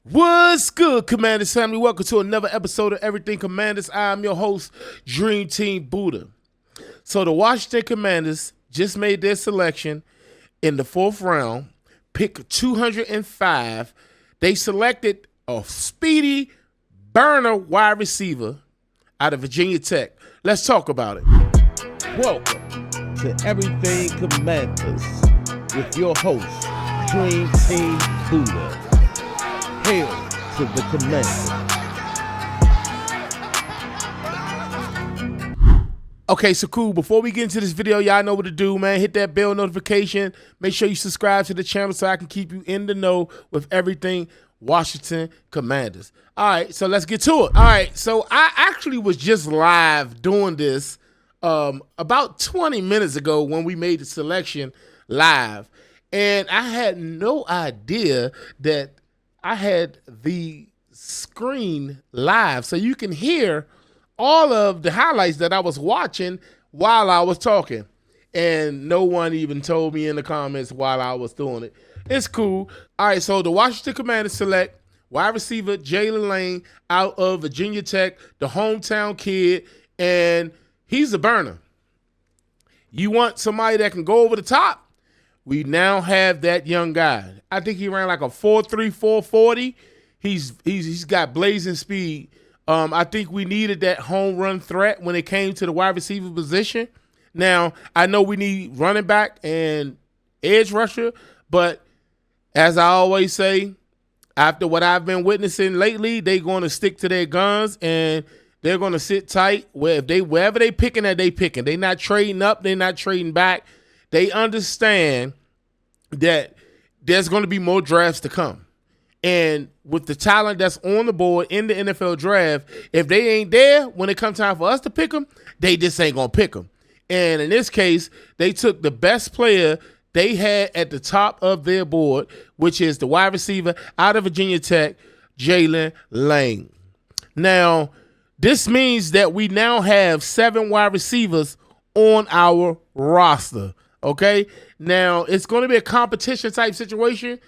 What's good, Commanders family? Welcome to another episode of Everything Commanders. I'm your host, Dream Team Buddha. So the Washington Commanders just made their selection in the fourth round, pick 205. They selected a speedy burner wide receiver out of Virginia Tech. Let's talk about it. Welcome to Everything Commanders with your host, Dream Team Buddha. Hail to the Commanders. Okay, so cool. Before we get into this video, y'all know what to do, man. Hit that bell notification. Make sure you subscribe to the channel so I can keep you in the know with everything Washington Commanders. All right, so let's get to it. All right, so I actually was just live doing this about 20 minutes ago when we made the selection live. And I had no idea that I had the screen live, so you can hear all of the highlights that I was watching while I was talking. And no one even told me in the comments while I was doing it. It's cool. All right, so the Washington Commanders select wide receiver Jaylin Lane out of Virginia Tech, the hometown kid, and he's a burner. You want somebody that can go over the top? We now have that young guy. I think he ran like a 4.3, 4.40. He's got blazing speed. I think we needed that home run threat when it came to the wide receiver position. Now, I know we need running back and edge rusher, but as I always say, after what I've been witnessing lately, they're going to stick to their guns and they're going to sit tight. Wherever they picking at, they picking. They're not trading up. They're not trading back. They understand that there's going to be more drafts to come. And with the talent that's on the board in the NFL draft, if they ain't there when it comes time for us to pick them, they just ain't going to pick them. And in this case, they took the best player they had at the top of their board, which is the wide receiver out of Virginia Tech, Jaylin Lane. Now, this means that we now have 7 wide receivers on our roster. Okay, now it's going to be a competition type situation,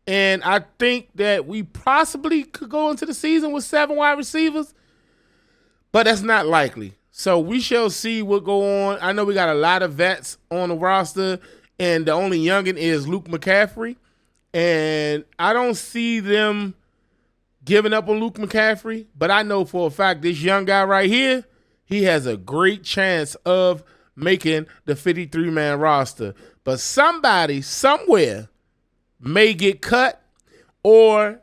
and I think that we possibly could go into the season with 7 wide receivers, but that's not likely. So we shall see what go on. I know we got a lot of vets on the roster, and the only youngin is Luke McCaffrey, and I don't see them giving up on Luke McCaffrey, but I know for a fact this young guy right here, he has a great chance of making the 53-man roster. But somebody somewhere may get cut or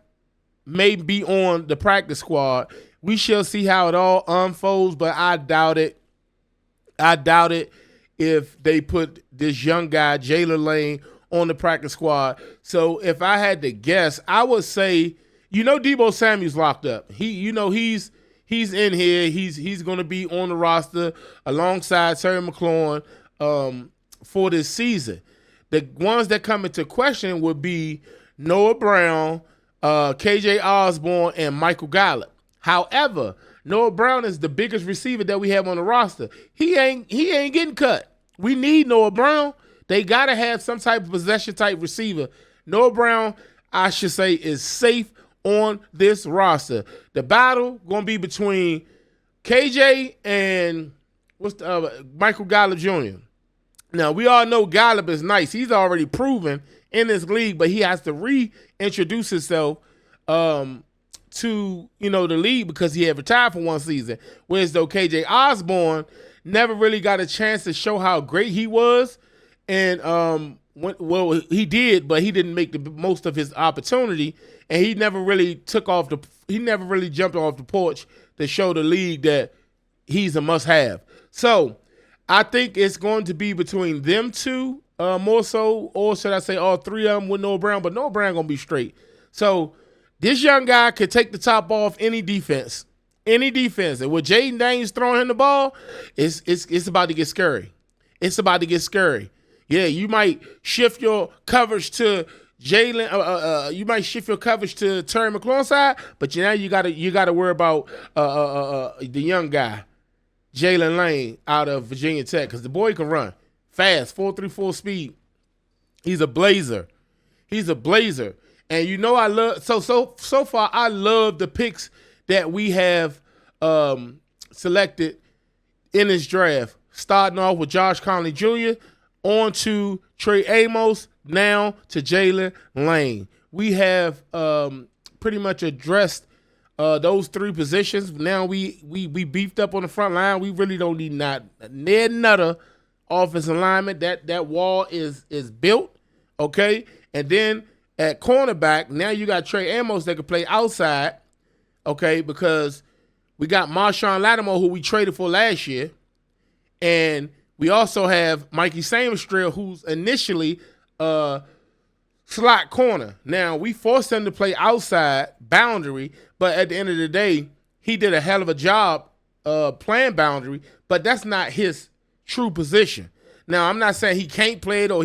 may be on the practice squad. We shall see how it all unfolds, but I doubt it. I doubt it if they put this young guy, Jaylin Lane, on the practice squad. So if I had to guess, I would say, Deebo Samuel's locked up. He's in here. He's going to be on the roster alongside Terry McLaurin for this season. The ones that come into question would be Noah Brown, KJ Osborne, and Michael Gallup. However, Noah Brown is the biggest receiver that we have on the roster. He ain't getting cut. We need Noah Brown. They got to have some type of possession type receiver. Noah Brown, I should say, is safe on this roster. The battle going to be between KJ and Michael Gallup Jr. Now, we all know Gallup is nice. He's already proven in this league, but he has to reintroduce himself to the league because he had retired for one season. Whereas though KJ Osborne never really got a chance to show how great he was. And he did, but he didn't make the most of his opportunity, and he never really jumped off the porch to show the league that he's a must-have. So I think it's going to be between them two more so, or should I say all 3 of them with Noah Brown, but Noah Brown going to be straight. So this young guy could take the top off any defense. And with Jaden Daniels throwing him the ball, it's about to get scary. It's about to get scary. Yeah, you might shift your coverage to Jaylen. You might shift your coverage to Terry McLaurin's side, but now you gotta worry about the young guy, Jaylin Lane out of Virginia Tech, because the boy can run fast, 4.34 speed. He's a blazer. And you know I love so far I love the picks that we have selected in this draft. Starting off with Josh Conley Jr., on to Trey Amos, now to Jaylin Lane. We have pretty much addressed those three positions. Now we beefed up on the front line. We really don't need not another offensive lineman. That wall is built, okay? And then at cornerback, now you got Trey Amos that can play outside, okay? Because we got Marshawn Lattimore, who we traded for last year, and we also have Mikey Samestrill, who's initially slot corner. Now, we forced him to play outside boundary, but at the end of the day, he did a hell of a job playing boundary, but that's not his true position. Now, I'm not saying he can't play it or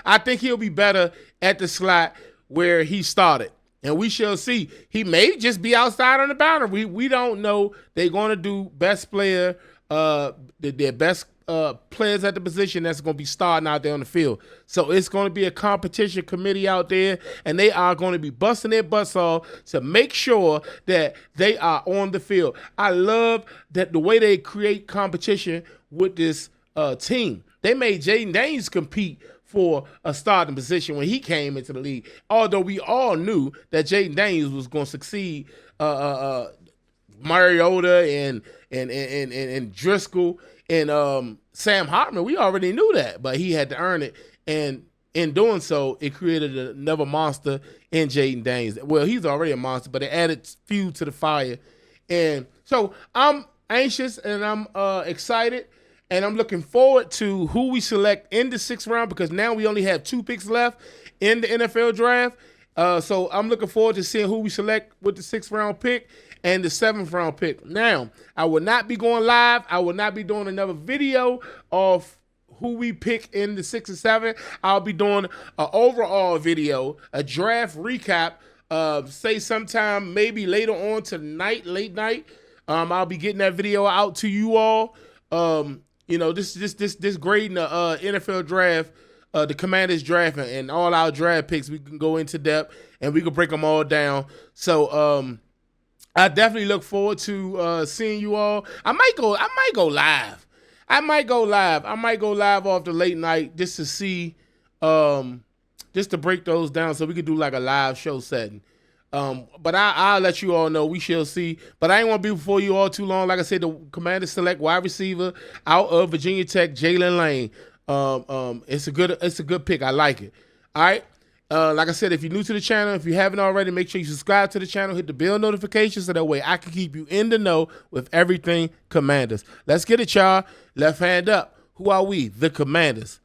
I think he'll be better at the slot where he started. And we shall see. He may just be outside on the boundary. We don't know. They're going to do best player, their best players at the position that's going to be starting out there on the field. So it's going to be a competition committee out there, and they are going to be busting their butts off to make sure that they are on the field. I love that the way they create competition with this team. They made Jayden Daniels compete for a starting position when he came into the league, although we all knew that Jayden Daniels was going to succeed Mariota and Driscoll and Sam Hartman. We already knew that, but he had to earn it. And in doing so, it created another monster in Jayden Daniels. Well, he's already a monster, but it added fuel to the fire. And so I'm anxious and I'm excited. And I'm looking forward to who we select in the 6th round, because now we only have 2 picks left in the NFL draft. So I'm looking forward to seeing who we select with the 6th round pick and the 7th round pick. Now, I will not be going live. I will not be doing another video of who we pick in the 6 and 7. I'll be doing an overall video, a draft recap, say sometime maybe later on tonight, late night. I'll be getting that video out to you all. You know, this grading the NFL draft, the Commanders draft, and all our draft picks. We can go into depth and we can break them all down. So I definitely look forward to seeing you all. I might go live. I might go live off the late night just to see, just to break those down so we could do like a live show setting. But I'll let you all know. We shall see. But I ain't want to be before you all too long. Like I said, the Commanders select wide receiver out of Virginia Tech, Jaylin Lane. It's a good pick. I like it. All right. Like I said, if you're new to the channel, if you haven't already, make sure you subscribe to the channel, hit the bell notification so that way I can keep you in the know with everything Commanders. Let's get it, y'all. Left hand up. Who are we? The Commanders.